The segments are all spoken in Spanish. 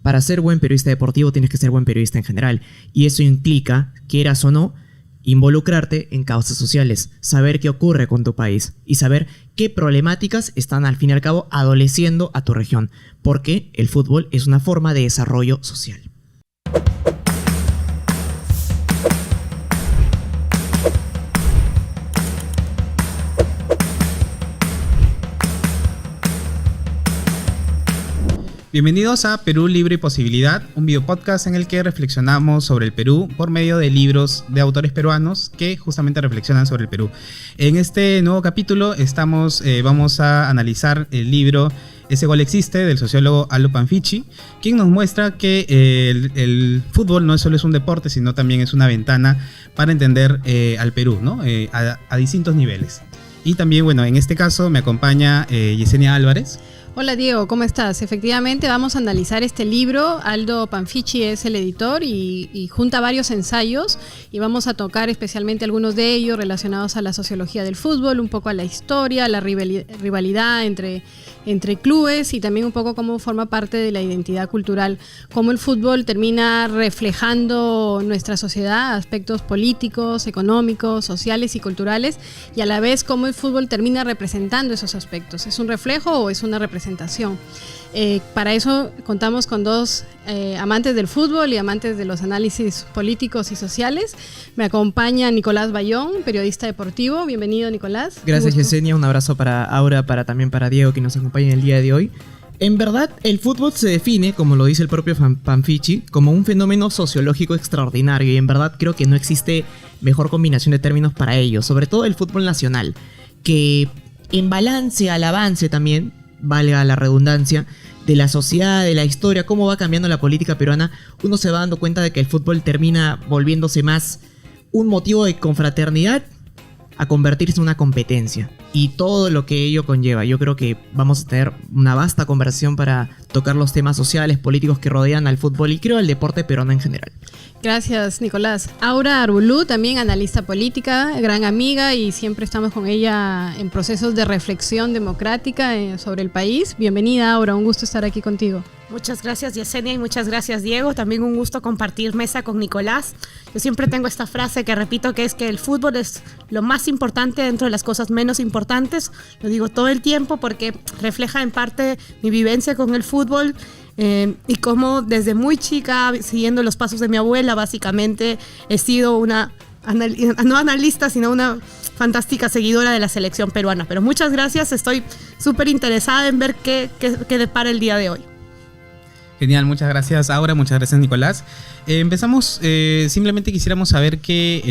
para ser buen periodista deportivo tienes que ser buen periodista en general. Y eso implica, quieras o no, involucrarte en causas sociales, saber qué ocurre con tu país y saber qué problemáticas están al fin y al cabo adoleciendo a tu región, porque el fútbol es una forma de desarrollo social. Bienvenidos a Perú Libre y Posibilidad, un videopodcast en el que reflexionamos sobre el Perú por medio de libros de autores peruanos que justamente reflexionan sobre el Perú. En este nuevo capítulo vamos a analizar el libro Ese gol existe, del sociólogo Aldo Panfichi, quien nos muestra que el fútbol no solo es un deporte, sino también es una ventana para entender al Perú, ¿no? A distintos niveles. Y también, bueno, en este caso me acompaña Yesenia Álvarez. Hola Diego, ¿cómo estás? Efectivamente vamos a analizar este libro. Aldo Panfichi es el editor y junta varios ensayos y vamos a tocar especialmente algunos de ellos relacionados a la sociología del fútbol, un poco a la historia, la rivalidad entre clubes y también un poco cómo forma parte de la identidad cultural, cómo el fútbol termina reflejando nuestra sociedad, aspectos políticos, económicos, sociales y culturales, y a la vez cómo el fútbol termina representando esos aspectos. ¿Es un reflejo o es una representación? Para eso contamos con dos amantes del fútbol y amantes de los análisis políticos y sociales. Me acompaña Nicolás Bayón, periodista deportivo. Bienvenido, Nicolás. Gracias, Yesenia. Un abrazo para Aura, también para Diego, que nos acompaña en el día de hoy. En verdad, el fútbol se define, como lo dice el propio Panfichi, como un fenómeno sociológico extraordinario, y en verdad creo que no existe mejor combinación de términos para ello, sobre todo el fútbol nacional, que en balance al avance también, valga la redundancia, de la sociedad, de la historia, cómo va cambiando la política peruana, uno se va dando cuenta de que el fútbol termina volviéndose más un motivo de confraternidad a convertirse en una competencia y todo lo que ello conlleva. Yo creo que vamos a tener una vasta conversación para tocar los temas sociales, políticos que rodean al fútbol y creo al deporte peruano en general. Gracias, Nicolás. Aura Arbulú, también analista política, gran amiga, y siempre estamos con ella en procesos de reflexión democrática sobre el país. Bienvenida, Aura, un gusto estar aquí contigo. Muchas gracias, Yesenia, y muchas gracias, Diego. También un gusto compartir mesa con Nicolás. Yo siempre tengo esta frase que repito, que es que el fútbol es lo más importante dentro de las cosas menos importantes. Lo digo todo el tiempo porque refleja en parte mi vivencia con el fútbol. Y como desde muy chica, siguiendo los pasos de mi abuela, básicamente he sido una, no analista, sino una fantástica seguidora de la selección peruana. Pero muchas gracias, estoy súper interesada en ver qué depara el día de hoy. Genial, muchas gracias Aura, muchas gracias Nicolás. Empezamos, simplemente quisiéramos saber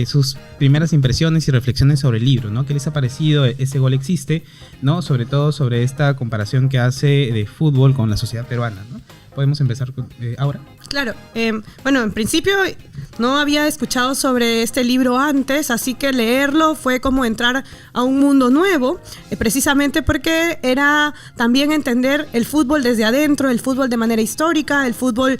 sus primeras impresiones y reflexiones sobre el libro, ¿no? ¿Qué les ha parecido Ese gol existe? ¿No? Sobre todo sobre esta comparación que hace de fútbol con la sociedad peruana, ¿no? Podemos empezar con Aura. Claro, bueno, en principio no había escuchado sobre este libro antes, así que leerlo fue como entrar a un mundo nuevo, precisamente porque era también entender el fútbol desde adentro, el fútbol de manera histórica, el fútbol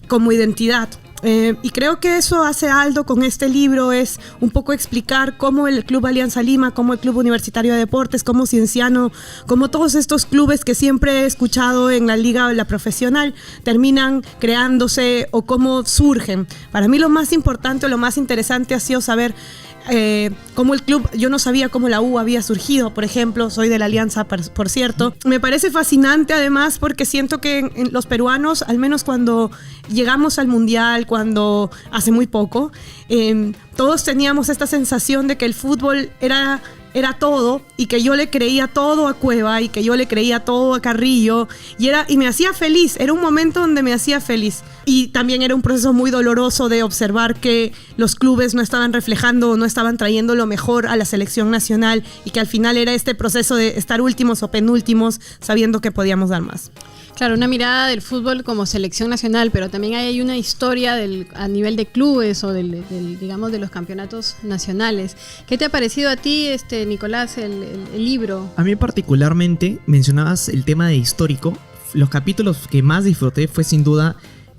como identidad. Y creo que eso hace Aldo con este libro, es un poco explicar cómo el Club Alianza Lima, cómo el Club Universitario de Deportes, cómo Cienciano, cómo todos estos clubes que siempre he escuchado en la liga o la profesional terminan creándose o cómo surgen. Para mí lo más importante o lo más interesante ha sido saber cómo el club, yo no sabía cómo la U había surgido, por ejemplo, soy de la Alianza, por cierto. Me parece fascinante además porque siento que en los peruanos, al menos cuando llegamos al Mundial, cuando hace muy poco, todos teníamos esta sensación de que el fútbol era todo y que yo le creía todo a Cueva y que yo le creía todo a Carrillo y me hacía feliz, era un momento donde me hacía feliz y también era un proceso muy doloroso de observar que los clubes no estaban reflejando o no estaban trayendo lo mejor a la selección nacional y que al final era este proceso de estar últimos o penúltimos sabiendo que podíamos dar más. Claro, una mirada del fútbol como selección nacional, pero también hay una historia a nivel de clubes o digamos de los campeonatos nacionales. ¿Qué te ha parecido a ti, Nicolás, el libro? A mí particularmente, mencionabas el tema de histórico. Los capítulos que más disfruté fue sin duda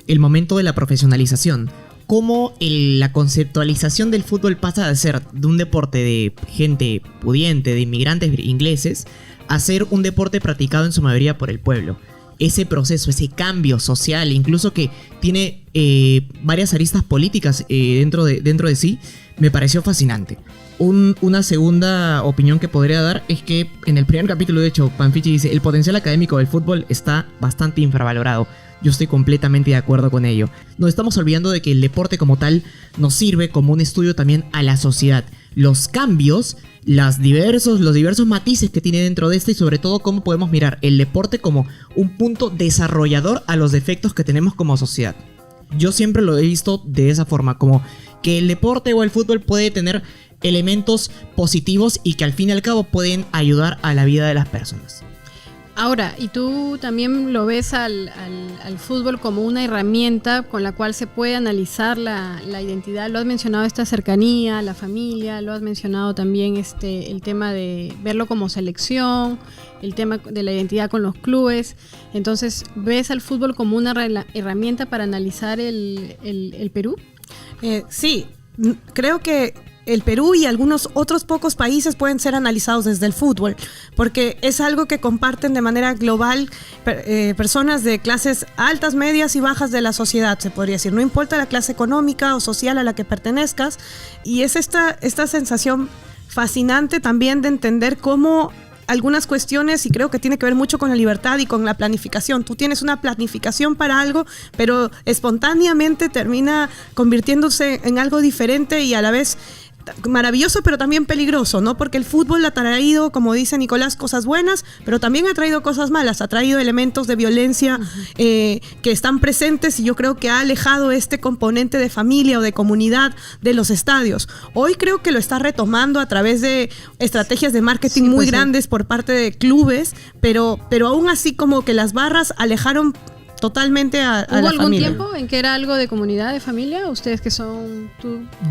el momento de la profesionalización. Cómo la conceptualización del fútbol pasa de ser de un deporte de gente pudiente, de inmigrantes ingleses, a ser un deporte practicado en su mayoría por el pueblo. ese proceso, ese cambio social, incluso que tiene varias aristas políticas dentro de sí, me pareció fascinante. Una segunda opinión que podría dar es que en el primer capítulo, de hecho, Panfichi dice: el potencial académico del fútbol está bastante infravalorado. Yo estoy completamente de acuerdo con ello. Nos estamos olvidando de que el deporte como tal nos sirve como un estudio también a la sociedad. Los cambios, los diversos matices que tiene dentro de este, y sobre todo cómo podemos mirar el deporte como un punto desarrollador a los defectos que tenemos como sociedad. Yo siempre lo he visto de esa forma, como que el deporte o el fútbol puede tener elementos positivos y que al fin y al cabo pueden ayudar a la vida de las personas. Ahora, ¿y tú también lo ves al fútbol como una herramienta con la cual se puede analizar la identidad? Lo has mencionado, esta cercanía, la familia, lo has mencionado también el tema de verlo como selección, el tema de la identidad con los clubes. Entonces, ¿ves al fútbol como una herramienta para analizar el Perú? Sí, creo que el Perú y algunos otros pocos países pueden ser analizados desde el fútbol, porque es algo que comparten de manera global personas de clases altas, medias y bajas de la sociedad, se podría decir. No importa la clase económica o social a la que pertenezcas, y es esta sensación fascinante también de entender cómo algunas cuestiones, y creo que tiene que ver mucho con la libertad y con la planificación. Tú tienes una planificación para algo, pero espontáneamente termina convirtiéndose en algo diferente y a la vez maravilloso, pero también peligroso, ¿no? Porque el fútbol ha traído, como dice Nicolás, cosas buenas, pero también ha traído cosas malas, ha traído elementos de violencia que están presentes, y yo creo que ha alejado este componente de familia o de comunidad de los estadios. Hoy creo que lo está retomando a través de estrategias de marketing muy grandes por parte de clubes, pero aún así como que las barras alejaron totalmente a la familia. ¿Hubo algún tiempo en que era algo de comunidad, de familia? Ustedes que son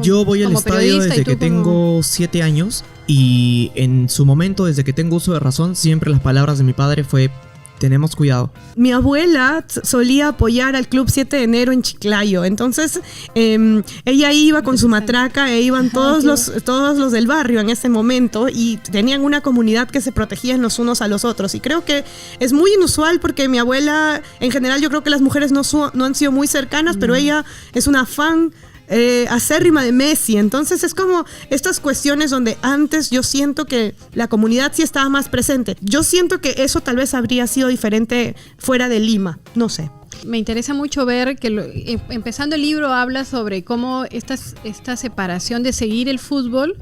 Yo voy al estadio desde que tengo 7 años, y en su momento, desde que tengo uso de razón, siempre las palabras de mi padre fue: tenemos cuidado. Mi abuela solía apoyar al Club 7 de enero en Chiclayo, entonces ella iba con su matraca e iban todos los del barrio en ese momento, y tenían una comunidad que se protegían los unos a los otros, y creo que es muy inusual porque mi abuela, en general yo creo que las mujeres no han sido muy cercanas, pero ella es una fan acérrima de Messi. Entonces es como estas cuestiones donde antes yo siento que la comunidad sí estaba más presente. Yo siento que eso tal vez habría sido diferente fuera de Lima, no sé. Me interesa mucho ver que empezando el libro habla sobre cómo esta separación de seguir el fútbol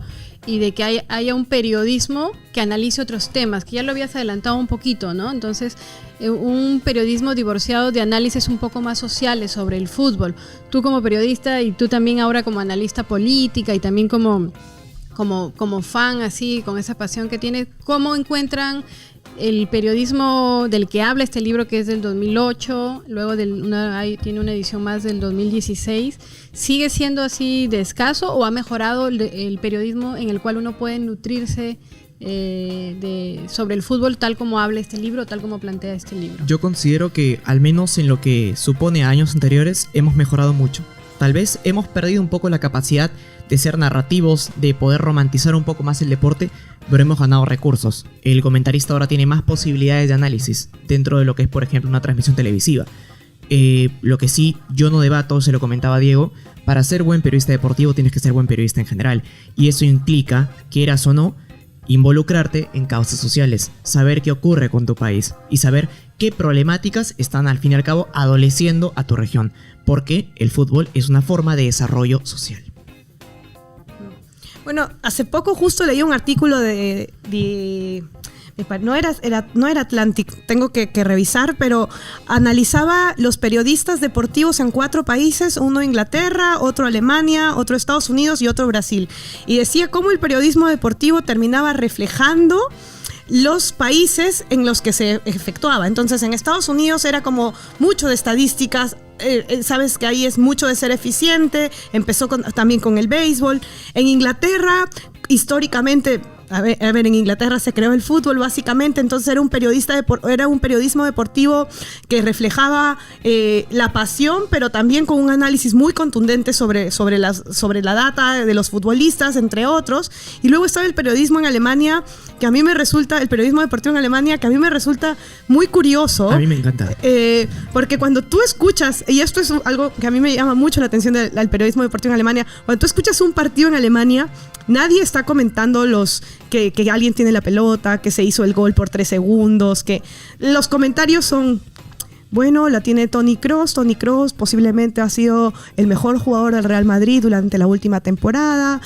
y de que haya un periodismo que analice otros temas, que ya lo habías adelantado un poquito, ¿no? Entonces, un periodismo divorciado de análisis un poco más sociales sobre el fútbol. Tú como periodista y tú también ahora como analista política y también como fan, así, con esa pasión que tienes, ¿cómo encuentran el periodismo del que habla este libro, que es del 2008, luego tiene una edición más del 2016, ¿sigue siendo así de escaso o ha mejorado el periodismo en el cual uno puede nutrirse sobre el fútbol tal como habla este libro, tal como plantea este libro? Yo considero que, al menos en lo que supone a años anteriores, hemos mejorado mucho. Tal vez hemos perdido un poco la capacidad de ser narrativos, de poder romantizar un poco más el deporte, pero hemos ganado recursos. El comentarista ahora tiene más posibilidades de análisis dentro de lo que es, por ejemplo, una transmisión televisiva. Lo que sí, yo no debato, se lo comentaba Diego, para ser buen periodista deportivo tienes que ser buen periodista en general. Y eso implica, quieras o no, involucrarte en causas sociales, saber qué ocurre con tu país y saber qué problemáticas están al fin y al cabo adoleciendo a tu región, porque el fútbol es una forma de desarrollo social. Bueno, hace poco justo leí un artículo no era Atlantic, tengo que revisar, pero analizaba los periodistas deportivos en 4 países, uno Inglaterra, otro Alemania, otro Estados Unidos y otro Brasil. Y decía cómo el periodismo deportivo terminaba reflejando los países en los que se efectuaba. Entonces en Estados Unidos era como mucho de estadísticas, sabes que ahí es mucho de ser eficiente, empezó también con el béisbol. En Inglaterra, históricamente, a ver, en Inglaterra se creó el fútbol básicamente, entonces era un periodismo deportivo que reflejaba la pasión, pero también con un análisis muy contundente sobre la data de los futbolistas, entre otros. Y luego estaba el periodismo en Alemania, el periodismo deportivo en Alemania, que a mí me resulta muy curioso. A mí me encanta. Porque cuando tú escuchas, y esto es algo que a mí me llama mucho la atención del periodismo deportivo en Alemania, cuando tú escuchas un partido en Alemania, nadie está comentando que alguien tiene la pelota, que se hizo el gol por 3 segundos, que los comentarios son: bueno, la tiene Toni Kroos. Toni Kroos posiblemente ha sido el mejor jugador del Real Madrid durante la última temporada.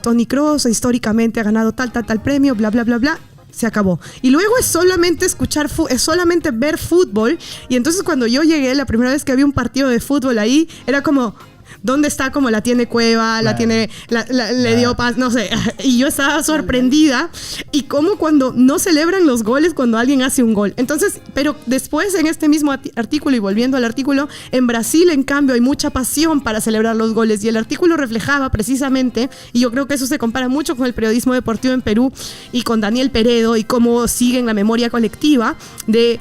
Toni Kroos históricamente ha ganado tal premio, bla, bla, bla, bla. Se acabó. Y luego es solamente es solamente ver fútbol. Y entonces cuando yo llegué, la primera vez que había un partido de fútbol ahí, era como: ¿dónde está? Como la tiene Cueva, la tiene, le dio paz, no sé. Y yo estaba sorprendida. Y como cuando no celebran los goles cuando alguien hace un gol. Entonces, pero después en este mismo artículo, y volviendo al artículo, en Brasil, en cambio, hay mucha pasión para celebrar los goles. Y el artículo reflejaba precisamente, y yo creo que eso se compara mucho con el periodismo deportivo en Perú y con Daniel Peredo, y cómo siguen la memoria colectiva de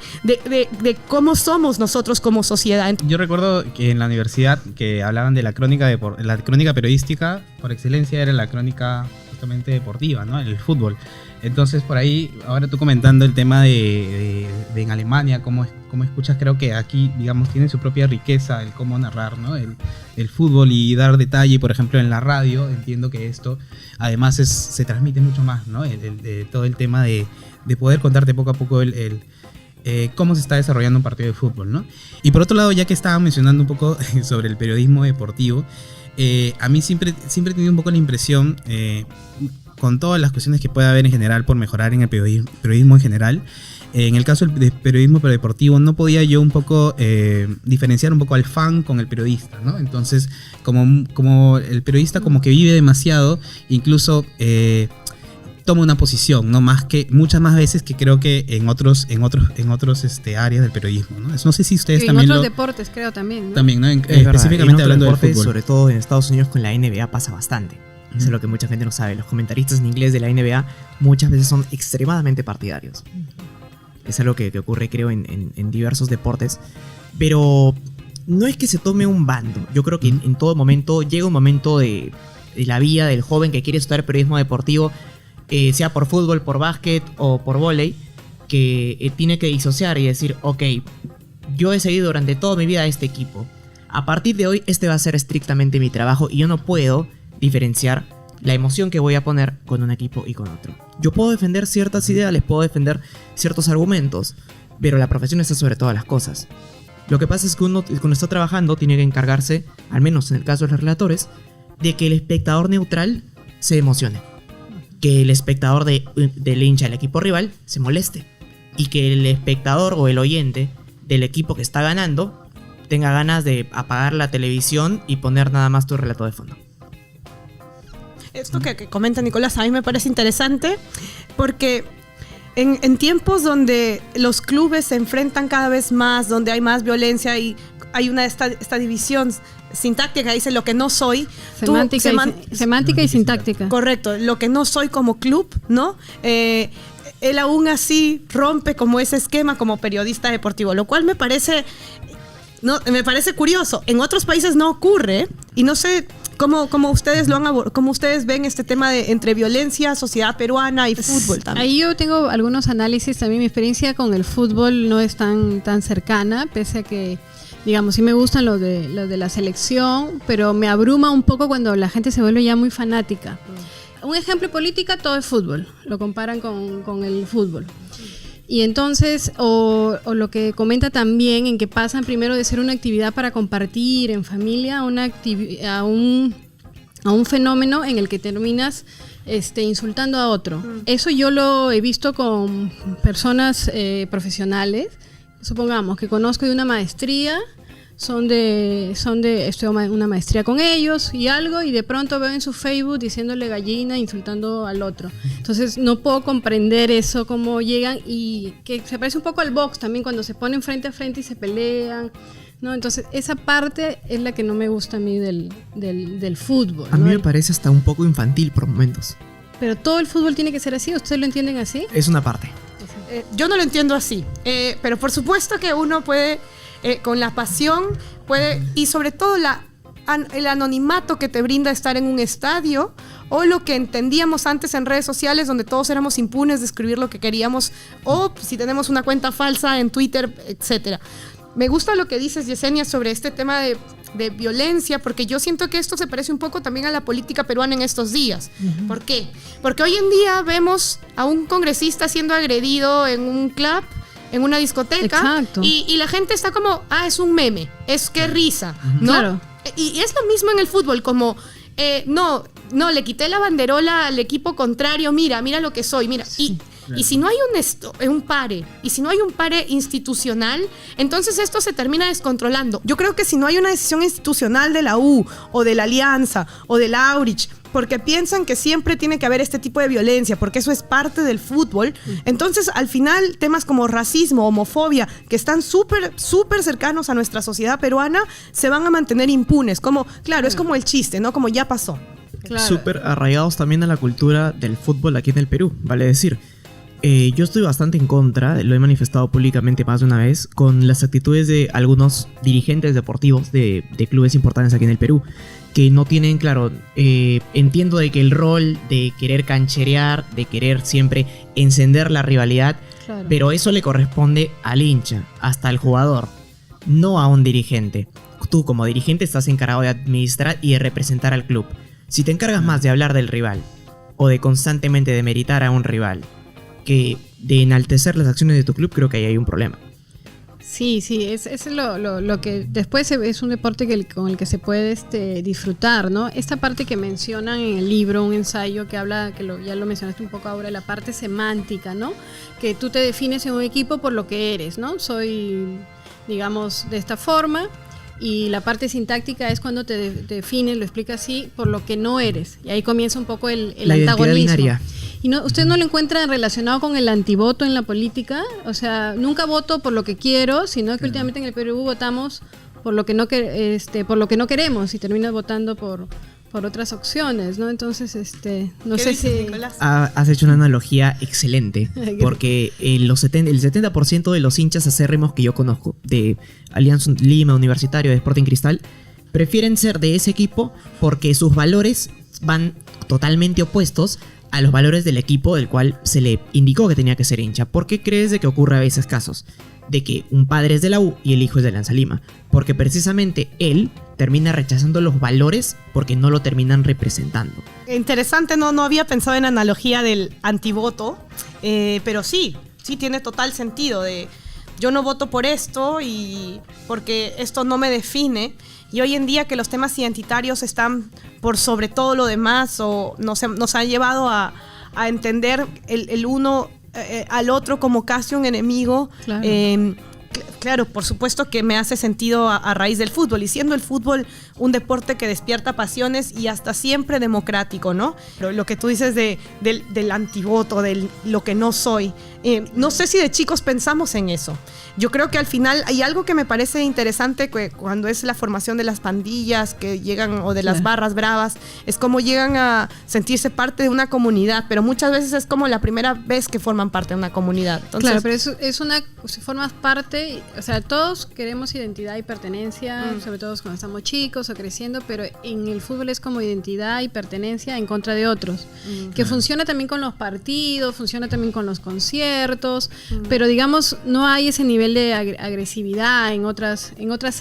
cómo somos nosotros como sociedad. Yo recuerdo que en la universidad que hablaban de la crónica periodística por excelencia era la crónica justamente deportiva, ¿no? El fútbol. Entonces por ahí, ahora tú comentando el tema de en Alemania, cómo escuchas, creo que aquí, digamos, tiene su propia riqueza el cómo narrar, ¿no? El fútbol y dar detalle, por ejemplo, en la radio. Entiendo que esto además se transmite mucho más, ¿no? Todo el tema de poder contarte poco a poco cómo se está desarrollando un partido de fútbol, ¿no? Y por otro lado, ya que estaba mencionando un poco sobre el periodismo deportivo, a mí siempre he tenido un poco la impresión, con todas las cuestiones que puede haber en general por mejorar en el periodismo en general, en el caso del periodismo deportivo no podía yo un poco diferenciar un poco al fan con el periodista, ¿no? Entonces, como el periodista como que vive demasiado, incluso toma una posición, ¿no? Muchas más veces que creo que en otros áreas del periodismo, ¿no? No sé si ustedes también en otros deportes creo también, ¿no? También, ¿no? Específicamente hablando del deportes, fútbol. sobre todo en Estados Unidos con la NBA pasa bastante. Eso es lo que mucha gente no sabe. Los comentaristas en inglés de la NBA muchas veces son extremadamente partidarios. Es algo que ocurre, creo, en diversos deportes. Pero no es que se tome un bando. Yo creo que en todo momento llega un momento de la vida del joven que quiere estudiar periodismo deportivo, sea por fútbol, por básquet o por vóley, que tiene que disociar y decir: ok, yo he seguido durante toda mi vida a este equipo. A partir de hoy este va a ser estrictamente mi trabajo y yo no puedo diferenciar la emoción que voy a poner con un equipo y con otro. Yo puedo defender ciertas ideas, les puedo defender ciertos argumentos, pero la profesión está sobre todas las cosas. Lo que pasa es que uno, cuando está trabajando, tiene que encargarse, al menos en el caso de los relatores, de que el espectador neutral se emocione. Que el espectador del hincha del equipo rival se moleste. Y que el espectador o el oyente del equipo que está ganando tenga ganas de apagar la televisión y poner nada más tu relato de fondo. Esto que comenta Nicolás a mí me parece interesante porque en tiempos donde los clubes se enfrentan cada vez más, donde hay más violencia y hay esta división sintáctica, dice lo que no soy. Semántica y sintáctica. Correcto, lo que no soy como club, ¿no? Él aún así rompe como ese esquema como periodista deportivo, lo cual me parece curioso. En otros países no ocurre y no sé cómo ustedes cómo ustedes ven este tema entre violencia, sociedad peruana y fútbol también. Ahí yo tengo algunos análisis también. Mi experiencia con el fútbol no es tan cercana, pese a que, digamos, sí me gustan los de la selección, pero me abruma un poco cuando la gente se vuelve ya muy fanática. Un ejemplo política, todo es fútbol, lo comparan con el fútbol. Y entonces, o lo que comenta también, en que pasan primero de ser una actividad para compartir en familia a un fenómeno en el que terminas insultando a otro. Eso yo lo he visto con personas profesionales, supongamos que conozco de una maestría, estoy una maestría con ellos y algo, y de pronto veo en su Facebook diciéndole gallina, insultando al otro. Entonces no puedo comprender eso, cómo llegan, y que se parece un poco al box también, cuando se ponen frente a frente y se pelean, ¿no? Entonces esa parte es la que no me gusta a mí del fútbol, A ¿no? mí me parece hasta un poco infantil por momentos. Pero todo el fútbol tiene que ser así, ¿ustedes lo entienden así? Es una parte. Yo no lo entiendo así, pero por supuesto que uno puede, con la pasión, y sobre todo el anonimato que te brinda estar en un estadio, o lo que entendíamos antes en redes sociales, donde todos éramos impunes de escribir lo que queríamos, o si tenemos una cuenta falsa en Twitter, etcétera. Me gusta lo que dices, Yesenia, sobre este tema de violencia, porque yo siento que esto se parece un poco también a la política peruana en estos días. Uh-huh. ¿Por qué? Porque hoy en día vemos a un congresista siendo agredido en un club, en una discoteca, y la gente está como, es un meme, qué risa, ¿no? Claro. Y es lo mismo en el fútbol, como, no, le quité la banderola al equipo contrario, mira lo que soy, mira. Sí. Y si no hay un pare, y si no hay un pare institucional, entonces esto se termina descontrolando. Yo creo que si no hay una decisión institucional de la U, o de la Alianza, o de la Aurich, porque piensan que siempre tiene que haber este tipo de violencia, porque eso es parte del fútbol, entonces al final temas como racismo, homofobia, que están súper cercanos a nuestra sociedad peruana, se van a mantener impunes. Como, claro, es como el chiste, ¿no? Como ya pasó. Claro. Súper arraigados también a la cultura del fútbol aquí en el Perú, vale decir. Yo estoy bastante en contra, lo he manifestado públicamente más de una vez, con las actitudes de algunos dirigentes deportivos de clubes importantes aquí en el Perú, que no tienen, claro, entiendo de que el rol de querer cancherear, de querer siempre encender la rivalidad, claro, pero eso le corresponde al hincha, hasta al jugador, no a un dirigente. Tú como dirigente estás encargado de administrar y de representar al club. Si te encargas más de hablar del rival, o de constantemente demeritar a un rival, que de enaltecer las acciones de tu club, creo que ahí hay un problema. Sí, es lo que después es un deporte con el que se puede disfrutar, ¿no? Esta parte que mencionan en el libro, un ensayo que habla, ya lo mencionaste un poco ahora, la parte semántica, ¿no? Que tú te defines en un equipo por lo que eres, ¿no? Soy, digamos, de esta forma. Y la parte sintáctica es cuando te defines, lo explica así, por lo que no eres. Y ahí comienza un poco el antagonismo. ¿Y ¿usted no lo encuentra relacionado con el antivoto en la política? O sea, nunca voto por lo que quiero, sino que últimamente en el Perú votamos por lo que no queremos y terminas votando por otras opciones, ¿no? Entonces, no sé si... Nicolás? Has hecho una analogía excelente, porque el 70% de los hinchas acérrimos que yo conozco, de Alianza Lima, Universitario, de Sporting Cristal, prefieren ser de ese equipo porque sus valores van totalmente opuestos a los valores del equipo del cual se le indicó que tenía que ser hincha. ¿Por qué crees de que ocurre a veces casos? De que un padre es de la U y el hijo es de Alianza Lima. Porque precisamente él termina rechazando los valores porque no lo terminan representando. Interesante, no había pensado en analogía del antivoto, pero sí tiene total sentido de yo no voto por esto y porque esto no me define. Y hoy en día que los temas identitarios están por sobre todo lo demás, o nos han llevado a entender el uno al otro como casi un enemigo. Claro. Claro, por supuesto que me hace sentido a raíz del fútbol, y siendo el fútbol un deporte que despierta pasiones y hasta siempre democrático, ¿no? Lo que tú dices del antivoto, de lo que no soy, no sé si de chicos pensamos en eso. Yo creo que al final hay algo que me parece interesante cuando es la formación de las pandillas que llegan, o de las barras bravas, es como llegan a sentirse parte de una comunidad, pero muchas veces es como la primera vez que forman parte de una comunidad. Entonces, claro, pero si formas parte, o sea, todos queremos identidad y pertenencia, sobre todo cuando estamos chicos o creciendo, pero en el fútbol es como identidad y pertenencia en contra de otros, que funciona también con los partidos, funciona también con los conciertos, pero digamos no hay ese nivel de agresividad en otras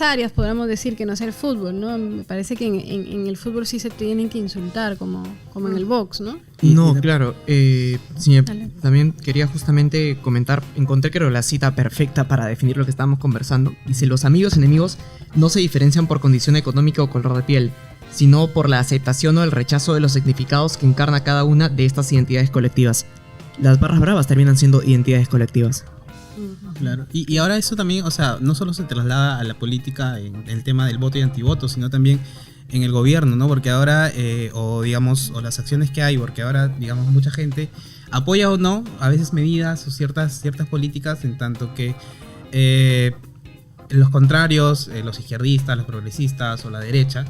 áreas, podríamos decir, que no es el fútbol, ¿no? Me parece que en el fútbol sí se tienen que insultar como en el box, ¿no? No, claro. Sí, también quería justamente comentar, encontré creo la cita perfecta para definir lo que estábamos conversando. Dice: los amigos enemigos no se diferencian por condición económica o color de piel, sino por la aceptación o el rechazo de los significados que encarna cada una de estas identidades colectivas. Las barras bravas terminan siendo identidades colectivas. Claro, y ahora eso también, o sea, no solo se traslada a la política en el tema del voto y antivoto, sino también en el gobierno, ¿no? Porque ahora, o las acciones que hay, porque ahora, digamos, mucha gente apoya o no, a veces medidas o ciertas políticas, en tanto que los contrarios, los izquierdistas, los progresistas o la derecha,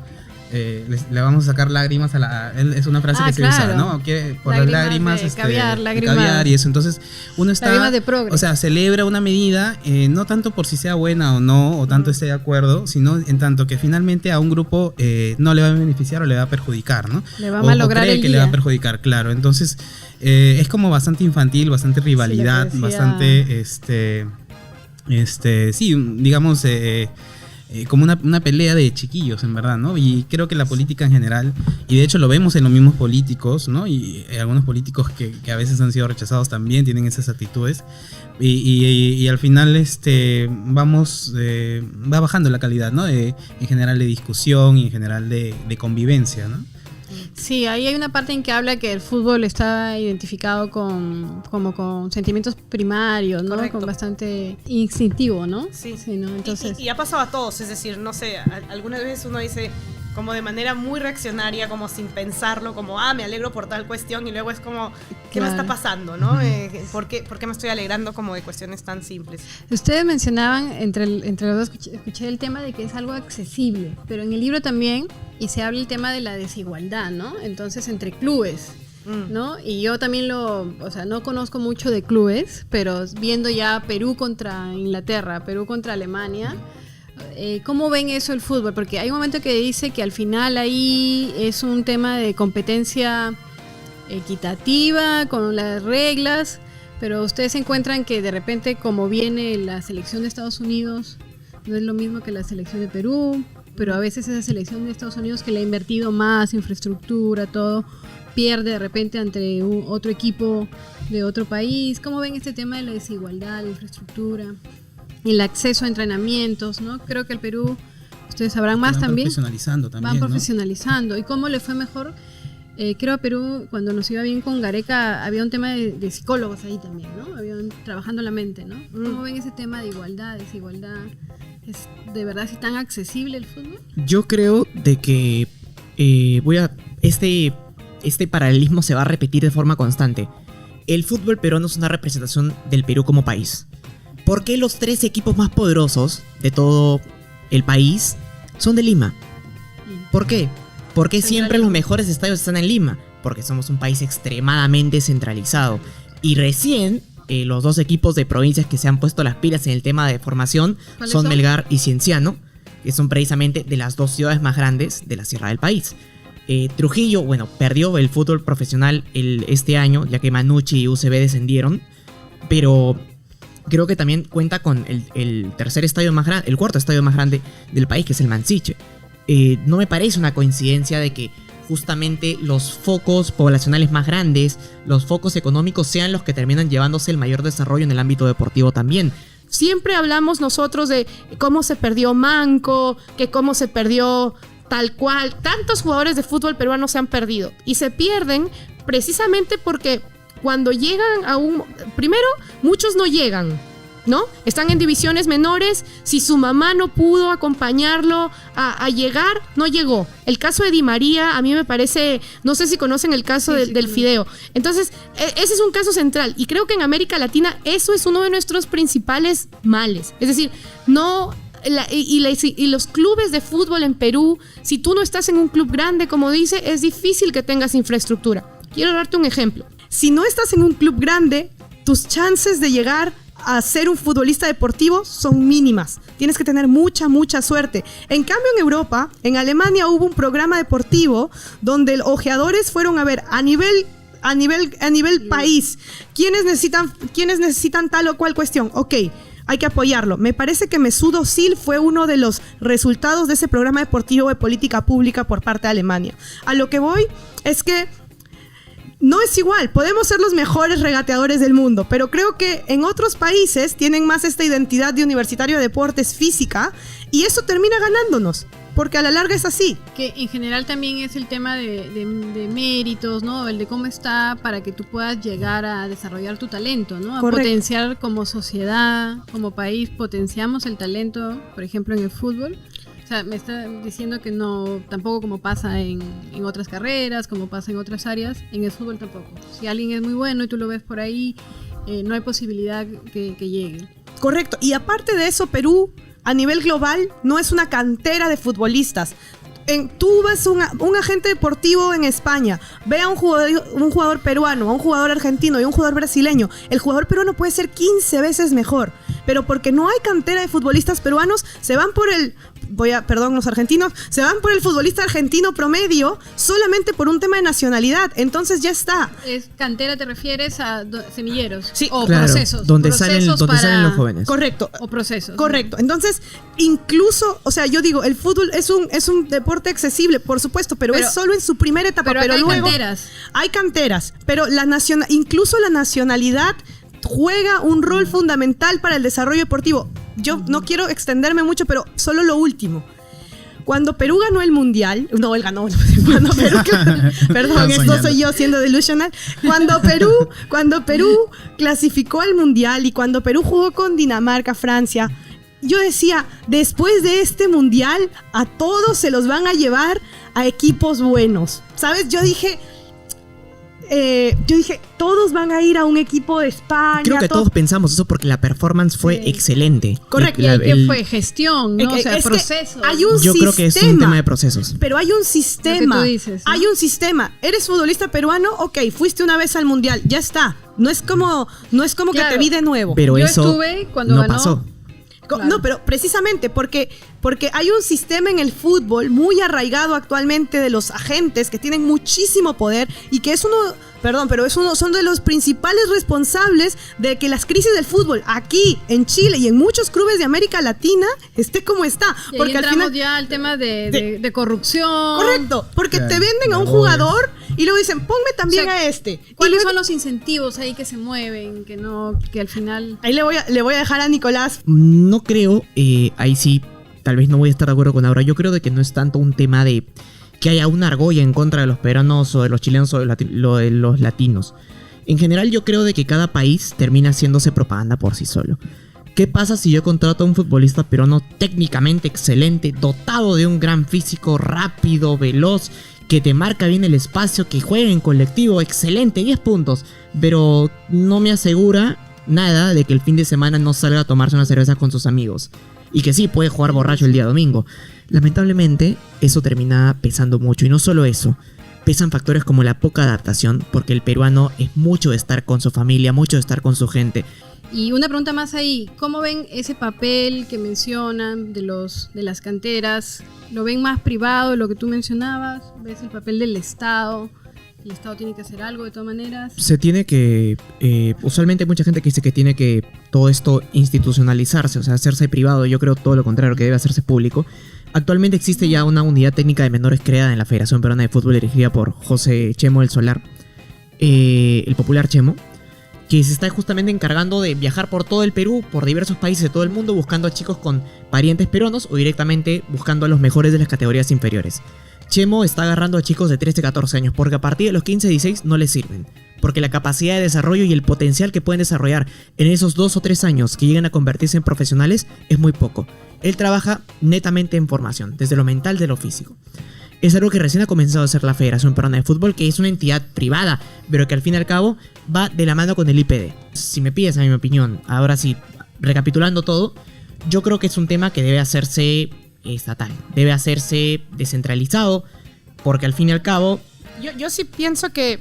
le vamos a sacar lágrimas a la... Es una frase que se usa, ¿no? Que por las lágrimas... caviar y eso. Entonces, uno está... O sea, celebra una medida, no tanto por si sea buena o no, o tanto esté de acuerdo, sino en tanto que finalmente a un grupo no le va a beneficiar o le va a perjudicar, ¿no? Le va a malograr el día. Le va a perjudicar, claro. Entonces, es como bastante infantil, bastante rivalidad, bastante, sí, digamos... como una pelea de chiquillos, en verdad, ¿no? Y creo que la política en general, y de hecho lo vemos en los mismos políticos, ¿no? Y algunos políticos que a veces han sido rechazados también tienen esas actitudes. Y al final va bajando la calidad, ¿no? En general de discusión y en general de convivencia, ¿no? Sí, ahí hay una parte en que habla que el fútbol está identificado con sentimientos primarios, ¿no? Correcto. Con bastante instintivo, ¿no? Sí, ¿no? Entonces, y ha pasado a todos, es decir, no sé, algunas veces uno dice como de manera muy reaccionaria, como sin pensarlo, como, me alegro por tal cuestión, y luego es como, ¿qué me está pasando, no? ¿Por qué me estoy alegrando como de cuestiones tan simples? Ustedes mencionaban, entre los dos escuché el tema de que es algo accesible, pero en el libro también, y se habla el tema de la desigualdad, ¿no? Entonces, entre clubes, ¿no? Y yo también no conozco mucho de clubes, pero viendo ya Perú contra Inglaterra, Perú contra Alemania, ¿cómo ven eso el fútbol? Porque hay un momento que dice que al final ahí es un tema de competencia equitativa, con las reglas, pero ustedes encuentran que de repente como viene la selección de Estados Unidos, no es lo mismo que la selección de Perú, pero a veces esa selección de Estados Unidos que le ha invertido más infraestructura, todo, pierde de repente ante otro equipo de otro país. ¿Cómo ven este tema de la desigualdad, la infraestructura, el acceso a entrenamientos, ¿no? Creo que el Perú, ustedes sabrán más también. Profesionalizando también, van profesionalizando. ¿Y cómo le fue mejor? Creo a Perú, cuando nos iba bien con Gareca, había un tema de psicólogos ahí también, ¿no? Habían trabajando la mente, ¿no? ¿Cómo ven ese tema de igualdad, desigualdad? ¿Es de verdad si tan accesible el fútbol? Yo creo de que este paralelismo se va a repetir de forma constante. El fútbol peruano es una representación del Perú como país. ¿Por qué los 3 equipos más poderosos de todo el país son de Lima? ¿Por qué? Porque siempre los mejores estadios están en Lima. Porque somos un país extremadamente centralizado. Y recién los 2 equipos de provincias que se han puesto las pilas en el tema de formación son Melgar y Cienciano, que son precisamente de las 2 ciudades más grandes de la sierra del país. Trujillo, perdió el fútbol profesional este año, ya que Manucci y UCB descendieron, pero creo que también cuenta con el tercer estadio más grande, el cuarto estadio más grande del país, que es el Mansiche. No me parece una coincidencia de que justamente los focos poblacionales más grandes, los focos económicos sean los que terminan llevándose el mayor desarrollo en el ámbito deportivo también. Siempre hablamos nosotros de cómo se perdió Manco, que cómo se perdió tal cual. Tantos jugadores de fútbol peruano se han perdido y se pierden precisamente porque cuando llegan primero, muchos no llegan, ¿no? Están en divisiones menores. Si su mamá no pudo acompañarlo a llegar, no llegó. El caso de Di María a mí me parece, no sé si conocen el caso del Fideo. Entonces, ese es un caso central y creo que en América Latina eso es uno de nuestros principales males. Es decir, no... Y los clubes de fútbol en Perú, si tú no estás en un club grande, como dice, es difícil que tengas infraestructura. Quiero darte un ejemplo. Si no estás en un club grande, tus chances de llegar a ser un futbolista deportivo son mínimas. Tienes que tener mucha suerte. En cambio, en Europa, en Alemania hubo un programa deportivo donde los ojeadores fueron a ver a nivel país quiénes necesitan tal o cual cuestión. Ok, hay que apoyarlo. Me parece que Mesut Özil fue uno de los resultados de ese programa deportivo de política pública por parte de Alemania. A lo que voy es que no es igual. Podemos ser los mejores regateadores del mundo, pero creo que en otros países tienen más esta identidad de universitario de deportes física y eso termina ganándonos. Porque a la larga es así. Que en general también es el tema de méritos, ¿no? El de cómo está para que tú puedas llegar a desarrollar tu talento, ¿no? A potenciar como sociedad, como país, potenciamos el talento, por ejemplo, en el fútbol. O sea, me está diciendo que no, tampoco como pasa en otras carreras, como pasa en otras áreas, en el fútbol tampoco. Si alguien es muy bueno y tú lo ves por ahí, no hay posibilidad que llegue. Correcto. Y aparte de eso, Perú, a nivel global, no es una cantera de futbolistas. tú vas un agente deportivo en España, ve a un jugador peruano, a un jugador argentino y a un jugador brasileño. El jugador peruano puede ser 15 veces mejor, pero porque no hay cantera de futbolistas peruanos, se van por los argentinos, se van por el futbolista argentino promedio solamente por un tema de nacionalidad. Entonces ya está. ¿Es cantera te refieres a semilleros? Sí, o claro, procesos. Donde salen los jóvenes. Correcto. O procesos. Correcto. Entonces, incluso, o sea, yo digo, el fútbol es un deporte accesible, por supuesto, pero es solo en su primera etapa. Pero luego hay canteras. Hay canteras, pero incluso la nacionalidad juega un rol fundamental para el desarrollo deportivo. Yo no quiero extenderme mucho, pero solo lo último. Cuando Perú ganó el Mundial, no, él ganó, cuando Perú, perdón, esto soy yo siendo delusional. Cuando Perú clasificó al Mundial y cuando Perú jugó con Dinamarca, Francia, yo decía, después de este Mundial, a todos se los van a llevar a equipos buenos. ¿Sabes? Yo dije, todos van a ir a un equipo de España. Creo que todos pensamos eso porque la performance fue excelente. Correcto. ¿Qué fue? Gestión, ¿no? O sea, procesos. Yo creo que es un tema de procesos. Pero hay un sistema. Lo que tú dices, ¿no? Hay un sistema. ¿Eres futbolista peruano? Ok, fuiste una vez al Mundial. Ya está. No es como claro, que te vi de nuevo. Pero yo eso estuve cuando no ganó. pasó. Claro. No, pero precisamente porque hay un sistema en el fútbol muy arraigado actualmente de los agentes que tienen muchísimo poder y que son de los principales responsables de que las crisis del fútbol aquí en Chile y en muchos clubes de América Latina esté como está. Y porque ahí al final ya al tema de corrupción. Correcto, porque claro, te venden a un jugador y luego dicen, ponme también a este. ¿Cuáles son los incentivos ahí que se mueven, que al final... Ahí le voy a dejar a Nicolás. No creo, ahí sí, tal vez no voy a estar de acuerdo con Aura. Yo creo de que no es tanto un tema de que haya una argolla en contra de los peruanos o de los chilenos o de los latinos. En general yo creo de que cada país termina haciéndose propaganda por sí solo. ¿Qué pasa si yo contrato a un futbolista peruano técnicamente excelente, dotado de un gran físico, rápido, veloz, que te marca bien el espacio, que juega en colectivo, excelente, 10 puntos, pero no me asegura nada de que el fin de semana no salga a tomarse una cerveza con sus amigos? Y que sí, puede jugar borracho el día domingo. Lamentablemente, eso termina pesando mucho. Y no solo eso, pesan factores como la poca adaptación, porque el peruano es mucho de estar con su familia, mucho de estar con su gente. Y una pregunta más ahí, ¿cómo ven ese papel que mencionan de las canteras? ¿Lo ven más privado de lo que tú mencionabas? ¿Ves el papel del Estado? ¿El Estado tiene que hacer algo de todas maneras? Se tiene que... usualmente hay mucha gente que dice que tiene que todo esto institucionalizarse, o sea, hacerse privado. Yo creo todo lo contrario, que debe hacerse público. Actualmente existe ya una unidad técnica de menores creada en la Federación Peruana de Fútbol dirigida por José Chemo del Solar, el popular Chemo, que se está justamente encargando de viajar por todo el Perú, por diversos países de todo el mundo, buscando a chicos con parientes peruanos o directamente buscando a los mejores de las categorías inferiores. Chemo está agarrando a chicos de 13 a 14 años porque a partir de los 15 a 16 no les sirven. Porque la capacidad de desarrollo y el potencial que pueden desarrollar en esos 2 o 3 años que llegan a convertirse en profesionales es muy poco. Él trabaja netamente en formación, desde lo mental de lo físico. Es algo que recién ha comenzado a hacer la Federación Peruana de Fútbol, que es una entidad privada, pero que al fin y al cabo va de la mano con el IPD. Si me pides a mi opinión, ahora sí, recapitulando todo, yo creo que es un tema que debe hacerse estatal, debe hacerse descentralizado, porque al fin y al cabo... Yo sí pienso que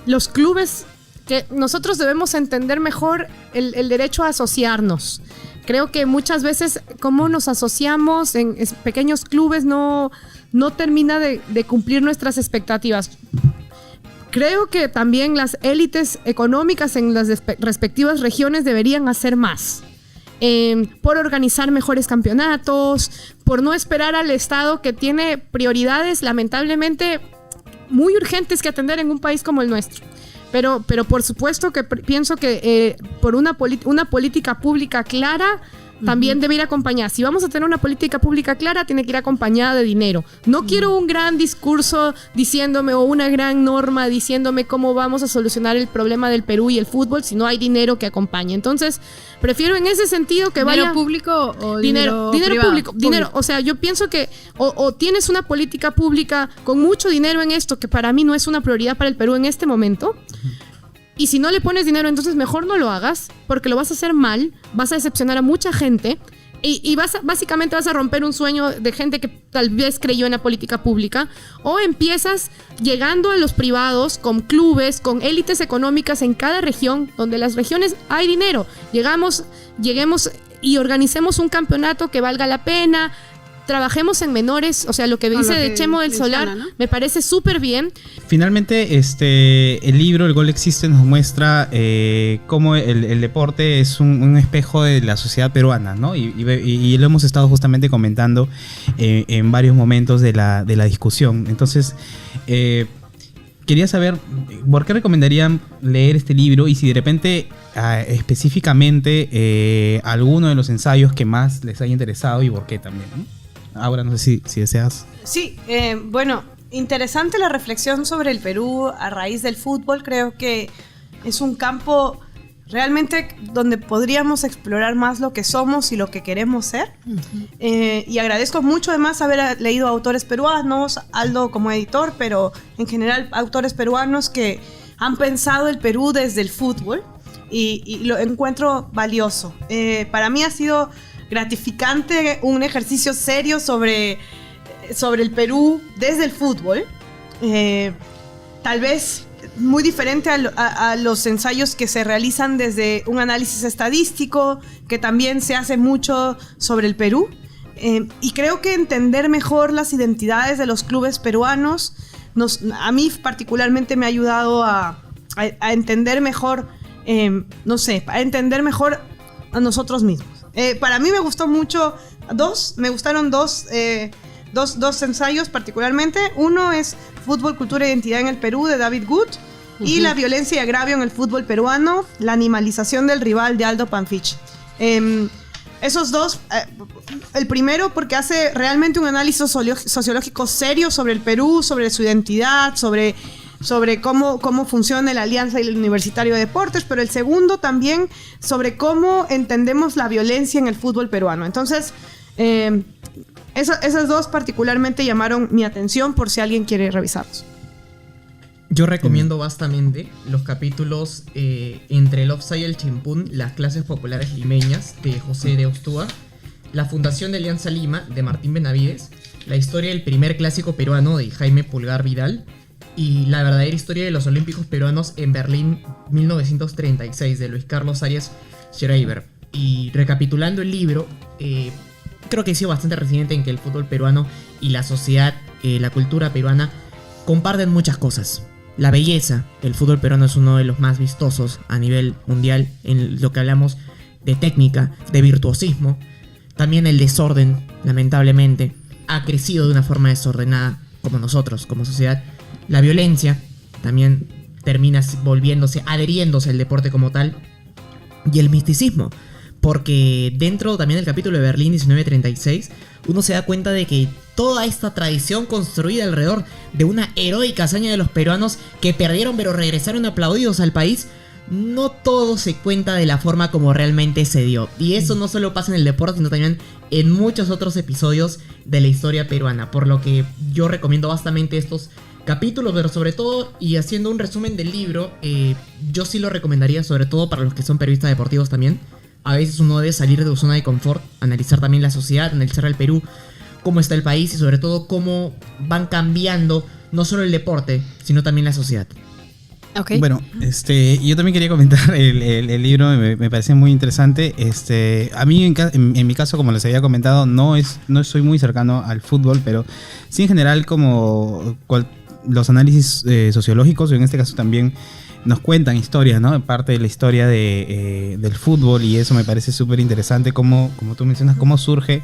los clubes, que nosotros debemos entender mejor el derecho a asociarnos. Creo que muchas veces cómo nos asociamos en pequeños clubes no termina de cumplir nuestras expectativas. Creo que también las élites económicas en las respectivas regiones deberían hacer más. Por organizar mejores campeonatos, por no esperar al Estado, que tiene prioridades lamentablemente muy urgentes que atender en un país como el nuestro. Pero por supuesto que pienso que por una política pública clara también debe ir acompañada. Si vamos a tener una política pública clara, tiene que ir acompañada de dinero. No quiero un gran discurso diciéndome, o una gran norma diciéndome cómo vamos a solucionar el problema del Perú y el fútbol si no hay dinero que acompañe. Entonces, prefiero en ese sentido que vaya... ¿Dinero público o dinero privado? Público. Dinero, o sea, yo pienso que o tienes una política pública con mucho dinero en esto, que para mí no es una prioridad para el Perú en este momento. Y si no le pones dinero, entonces mejor no lo hagas, porque lo vas a hacer mal, vas a decepcionar a mucha gente. básicamente vas a romper un sueño de gente que tal vez creyó en la política pública, o empiezas llegando a los privados con clubes, con élites económicas en cada región, donde las regiones hay dinero. Lleguemos y organicemos un campeonato que valga la pena. Trabajemos en menores, o sea, lo que dice de Chemo del Solar, ¿no? Me parece súper bien. Finalmente, el libro El Gol Existe nos muestra cómo el deporte es un espejo de la sociedad peruana, ¿no? Y lo hemos estado justamente comentando en varios momentos de la discusión. Entonces, quería saber, ¿por qué recomendarían leer este libro? Y si de repente, específicamente, alguno de los ensayos que más les haya interesado y por qué también, ¿no? Ahora no sé si deseas. Sí, bueno, interesante la reflexión sobre el Perú a raíz del fútbol. Creo que es un campo realmente donde podríamos explorar más lo que somos y lo que queremos ser. Y agradezco mucho además haber leído a autores peruanos, Aldo como editor, pero en general autores peruanos que han pensado el Perú desde el fútbol y lo encuentro valioso. Para mí ha sido gratificante, un ejercicio serio sobre el Perú desde el fútbol, tal vez muy diferente a los ensayos que se realizan desde un análisis estadístico, que también se hace mucho sobre el Perú, y creo que entender mejor las identidades de los clubes peruanos, a mí particularmente me ha ayudado a entender mejor, a entender mejor a nosotros mismos. Para mí me gustó mucho me gustaron dos ensayos particularmente. Uno es Fútbol, Cultura e Identidad en el Perú, de David Good, y La violencia y agravio en el fútbol peruano, la animalización del rival, de Aldo Panfichi. Esos dos, el primero porque hace realmente un análisis sociológico serio sobre el Perú, sobre su identidad, sobre cómo funciona la Alianza y el Universitario de Deportes, pero el segundo también sobre cómo entendemos la violencia en el fútbol peruano. Entonces, esas dos particularmente llamaron mi atención por si alguien quiere revisarlos. Yo recomiendo vastamente los capítulos entre el Offside y el Chimpún, las clases populares limeñas, de José de Ostúa, la Fundación de Alianza Lima, de Martín Benavides, la historia del primer clásico peruano, de Jaime Pulgar Vidal, y la verdadera historia de los Olímpicos peruanos en Berlín 1936, de Luis Carlos Arias Schreiber. Y recapitulando el libro, creo que he sido bastante resiliente en que el fútbol peruano y la sociedad, la cultura peruana comparten muchas cosas. La belleza, el fútbol peruano es uno de los más vistosos a nivel mundial en lo que hablamos de técnica, de virtuosismo. También el desorden, lamentablemente, ha crecido de una forma desordenada como nosotros, como sociedad. La violencia también termina adheriéndose al deporte como tal. Y el misticismo, porque dentro también del capítulo de Berlín 1936, uno se da cuenta de que toda esta tradición construida alrededor de una heroica hazaña de los peruanos que perdieron pero regresaron aplaudidos al país, no todo se cuenta de la forma como realmente se dio. Y eso no solo pasa en el deporte, sino también en muchos otros episodios de la historia peruana. Por lo que yo recomiendo bastante estos capítulos, pero sobre todo, y haciendo un resumen del libro, yo sí lo recomendaría, sobre todo para los que son periodistas deportivos también. A veces uno debe salir de su zona de confort, analizar también la sociedad, analizar el Perú, cómo está el país y sobre todo cómo van cambiando no solo el deporte, sino también la sociedad. Okay. Bueno, yo también quería comentar el libro, me parece muy interesante. A mí en mi caso, como les había comentado, no soy muy cercano al fútbol, pero sí en general como los análisis sociológicos, en este caso también nos cuentan historias, ¿no? Parte de la historia del fútbol, y eso me parece súper interesante, como tú mencionas, cómo surge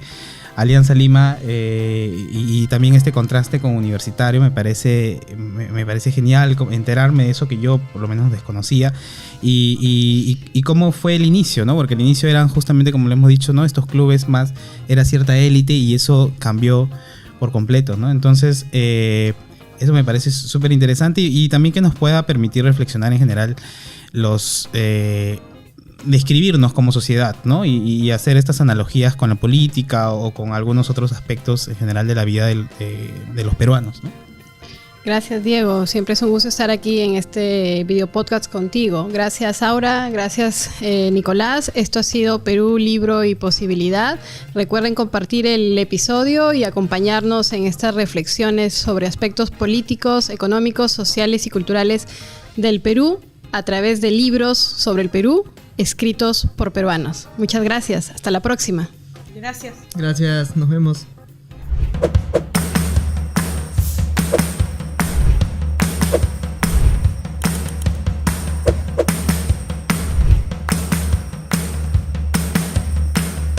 Alianza Lima, y también este contraste con Universitario. Me parece genial enterarme de eso que yo por lo menos desconocía, y cómo fue el inicio, ¿no? Porque el inicio eran justamente, como lo hemos dicho, ¿no? Estos clubes más, era cierta élite, y eso cambió por completo, ¿no? Entonces, eso me parece súper interesante, y también que nos pueda permitir reflexionar en general describirnos como sociedad, ¿no? Y hacer estas analogías con la política o con algunos otros aspectos en general de la vida de los peruanos, ¿no? Gracias, Diego. Siempre es un gusto estar aquí en este video podcast contigo. Gracias, Aura. Gracias, Nicolás. Esto ha sido Perú, Libro y Posibilidad. Recuerden compartir el episodio y acompañarnos en estas reflexiones sobre aspectos políticos, económicos, sociales y culturales del Perú a través de libros sobre el Perú escritos por peruanos. Muchas gracias. Hasta la próxima. Gracias. Gracias, nos vemos.